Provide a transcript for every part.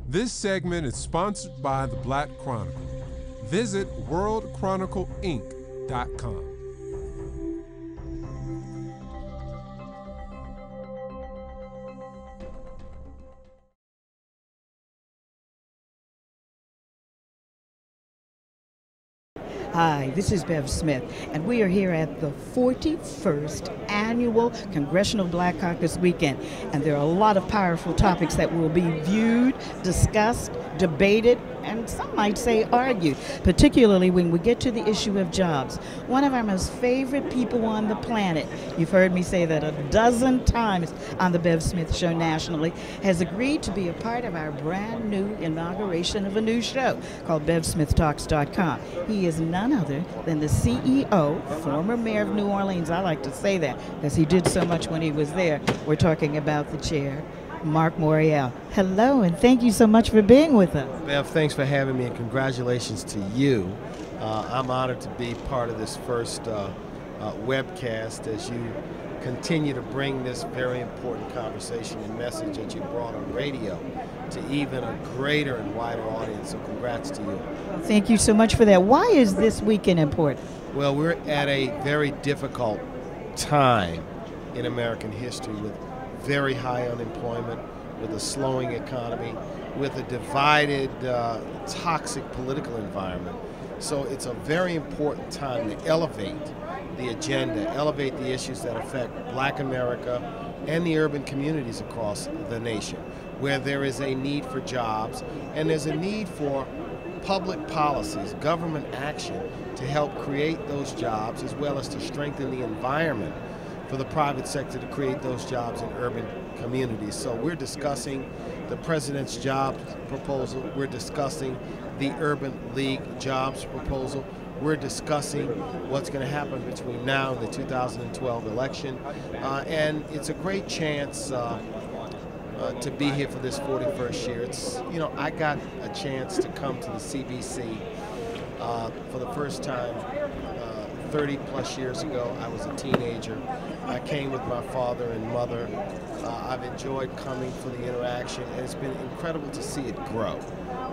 This segment is sponsored by the Black Chronicle. Visit worldchronicleinc.com. Hi, this is Bev Smith, and we are here at the 41st Annual Congressional Black Caucus Weekend. And there are a lot of powerful topics that will be viewed, discussed, debated, and some might say argued, particularly when we get to the issue of jobs. One of our most favorite people on the planet, you've heard me say that a dozen times on the Bev Smith Show nationally, has agreed to be a part of our brand new inauguration of a new show called BevSmithTalks.com. He is none other than the CEO, former mayor of New Orleans. I like to say that because he did so much when he was there. We're talking about the chair, Marc Morial. Hello, and thank you so much for being with us. Bev, thanks for having me, and congratulations to you. I'm honored to be part of this first webcast as you continue to bring this very important conversation and message that you brought on radio to even a greater and wider audience. So congrats to you. Thank you so much for that. Why is this weekend important? Well, we're at a very difficult time in American history with very high unemployment, with a slowing economy, with a divided, toxic political environment. So it's a very important time to elevate the agenda, elevate the issues that affect Black America and the urban communities across the nation, where there is a need for jobs and there's a need for public policies, government action to help create those jobs, as well as to strengthen the environment for the private sector to create those jobs in urban communities. So we're discussing the president's jobs proposal. We're discussing the Urban League jobs proposal. We're discussing what's going to happen between now and the 2012 election. And it's a great chance to be here for this 41st year. It's, you know, I got a chance to come to the CBC for the first time 30 plus years ago. I was a teenager. I came with my father and mother. I've enjoyed coming for the interaction, and it's been incredible to see it grow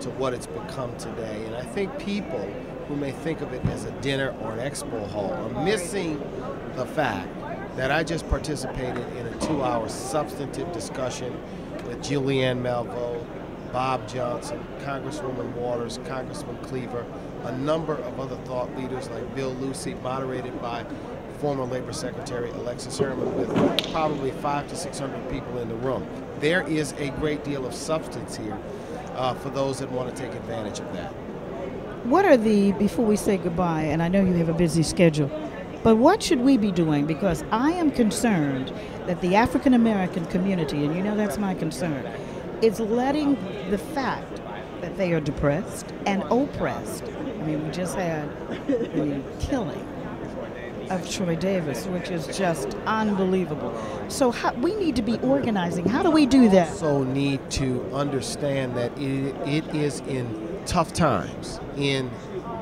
to what it's become today. And I think people who may think of it as a dinner or an expo hall are missing the fact that I just participated in a 2-hour substantive discussion with Julianne Malveaux, Bob Johnson, Congresswoman Waters, Congressman Cleaver, a number of other thought leaders like Bill Lucy, moderated by former Labor Secretary Alexis Herman, with probably 500 to 600 people in the room. There is a great deal of substance here for those that want to take advantage of that. What are before we say goodbye, and I know you have a busy schedule, but what should we be doing? Because I am concerned that the African American community, and you know that's my concern, is letting the fact that they are depressed and oppressed. I mean, we just had the killing of Troy Davis, which is just unbelievable. So we need to be organizing. How do we do that? Also need to understand that it is in tough times, in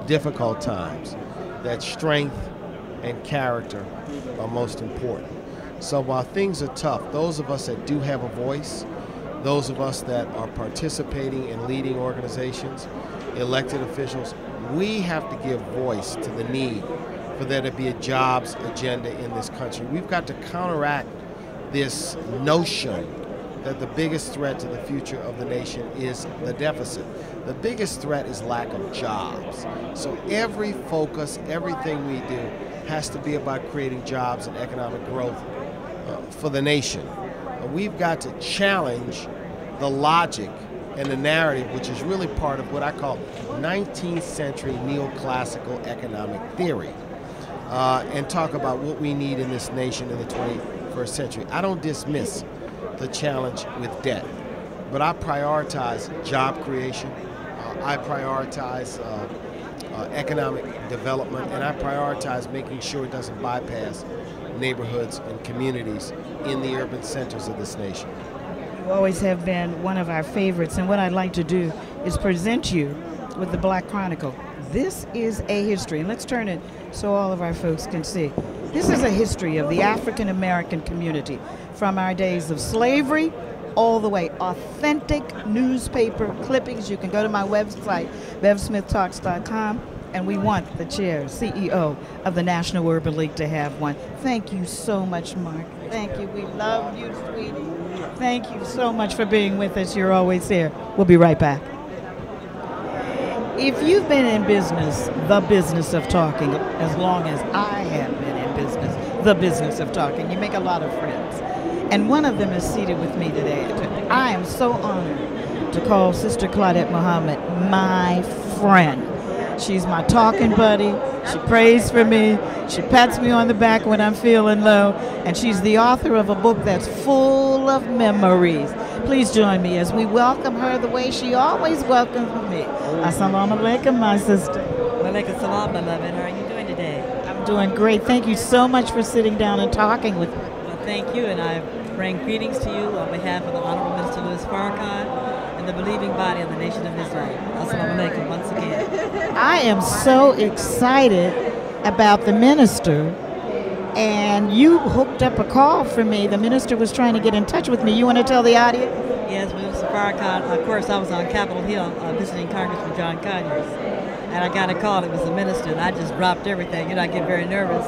difficult times, that strength and character are most important. So while things are tough, those of us that do have a voice, those of us that are participating in leading organizations, elected officials, we have to give voice to the need for there to be a jobs agenda in this country. We've got to counteract this notion that the biggest threat to the future of the nation is the deficit. The biggest threat is lack of jobs. So every focus, everything we do has to be about creating jobs and economic growth for the nation. We've got to challenge the logic and the narrative, which is really part of what I call 19th century neoclassical economic theory, and talk about what we need in this nation in the 21st century. I don't dismiss the challenge with debt, but I prioritize job creation, I prioritize economic development, and I prioritize making sure it doesn't bypass neighborhoods and communities in the urban centers of this nation. You always have been one of our favorites, and what I'd like to do is present you with the Black Chronicle. This is a history, and let's turn it so all of our folks can see. This is a history of the African American community from our days of slavery all the way. Authentic newspaper clippings. You can go to my website, bevsmithtalks.com, and we want the chair, CEO of the National Urban League, to have one. Thank you so much, Marc. Thank you. We love you, sweetie. Thank you so much for being with us. You're always here. We'll be right back. If you've been in business, the business of talking, as long as I have been in business, the business of talking, you make a lot of friends. And one of them is seated with me today. I am so honored to call Sister Claudette Muhammad my friend. She's my talking buddy. She prays for me. She pats me on the back when I'm feeling low. And she's the author of a book that's full of memories. Please join me as we welcome her the way she always welcomes me. Assalamu alaikum, my sister. Walaikum salam, beloved. How are you doing today? I'm doing great. Thank you so much for sitting down and talking with me. Well, thank you, and I bring greetings to you on behalf of the Honorable Minister Louis Farrakhan and the believing body of the Nation of Islam. Assalamu alaikum once again. I am so excited about the minister, and you hooked up a call for me. The minister was trying to get in touch with me. You want to tell the audience? Yes, Minister Farrakhan. Of course, I was on Capitol Hill visiting Congressman John Conyers, and I got a call. It was the minister, and I just dropped everything. You know, I get very nervous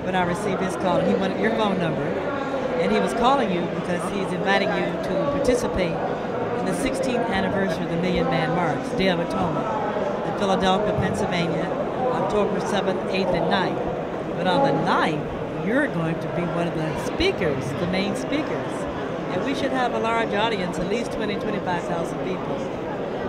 when I receive his call. And he wanted your phone number, and he was calling you because he's inviting you to participate in the 16th anniversary of the Million Man March, Day of Atonement, in Philadelphia, Pennsylvania, October 7th, 8th, and 9th. But on the 9th, you're going to be one of the speakers, the main speakers. And we should have a large audience, at least 25,000 people.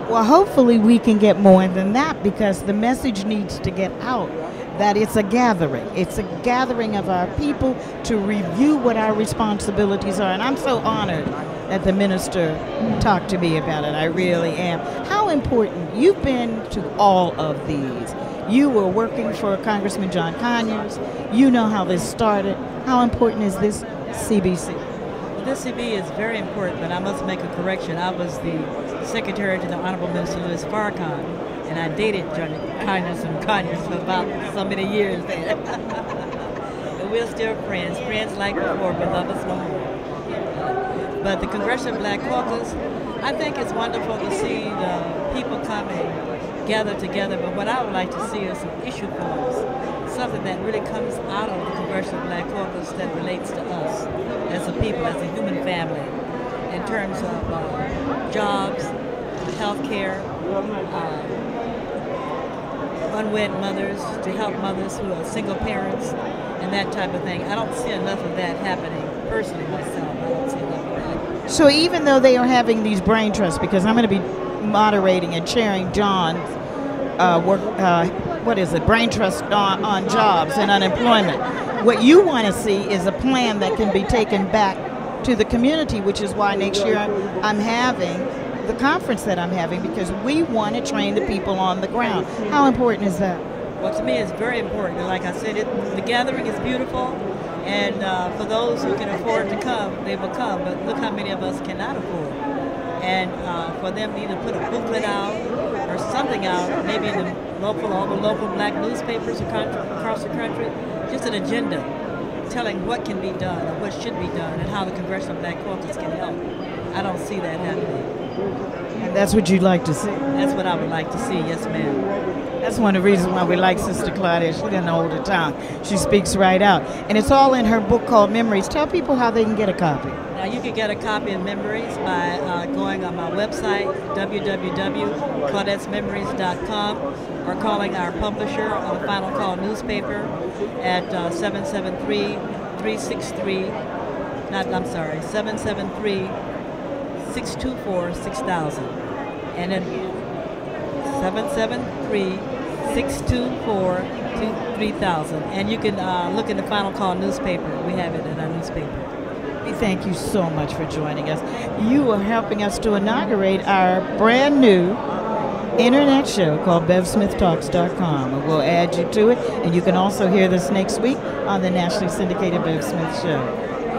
Well, hopefully we can get more than that, because the message needs to get out that it's a gathering. It's a gathering of our people to review what our responsibilities are. And I'm so honored that the minister talked to me about it. I really am. How important, you've been to all of these. You were working for Congressman John Conyers. You know how this started. How important is this CBC? Well, this CB is very important, but I must make a correction. I was the secretary to the Honorable Minister Louis Farrakhan, and I dated John Conyers for about so many years there. But we're still friends like before, but love us no more. But the Congressional Black Caucus, I think it's wonderful to see the people come and gather together, but what I would like to see is some issue forms, something that really comes out of the Congressional Black Caucus that relates to us as a people, as a human family, in terms of jobs, health care, unwed mothers, to help mothers who are single parents, and that type of thing. I don't see enough of that happening personally myself. I don't see enough of that. So even though they are having these brain trusts, because I'm going to be moderating and chairing John's brain trust on jobs and unemployment, what you want to see is a plan that can be taken back to the community, which is why next year I'm having the conference that I'm having, because we want to train the people on the ground. How important is that? Well, to me, it's very important. And like I said, the gathering is beautiful, and for those who can afford to come, they will come. But look how many of us cannot afford. And for them to either put a booklet out or something out, maybe in all the local black newspapers across the country, just an agenda telling what can be done or what should be done and how the Congressional Black Caucus can help. I don't see that happening. And that's what you'd like to see? That's what I would like to see, yes ma'am. That's one of the reasons why we like Sister Claudette. She doesn't hold her tongue. She speaks right out. And it's all in her book called Memories. Tell people how they can get a copy. Now you can get a copy of Memories by going on my website, www.claudette'smemories.com, or calling our publisher on the Final Call newspaper at 773-624-6000. And then 773-624-3000. And you can look in the Final Call newspaper. We have it in our newspaper. We thank you so much for joining us. You are helping us to inaugurate our brand new internet show called BevSmithTalks.com. And we'll add you to it. And you can also hear this next week on the nationally syndicated Bev Smith Show.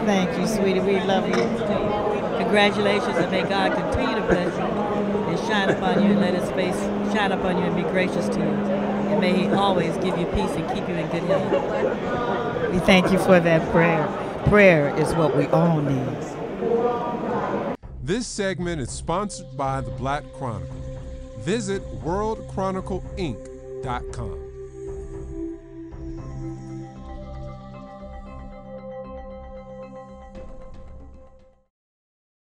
Thank you, sweetie. We love you. Congratulations, and may God continue to bless you and shine upon you and let his face shine upon you and be gracious to you. And may he always give you peace and keep you in good health. We thank you for that prayer. Prayer is what we all need. This segment is sponsored by the Black Chronicle. Visit worldchronicleinc.com.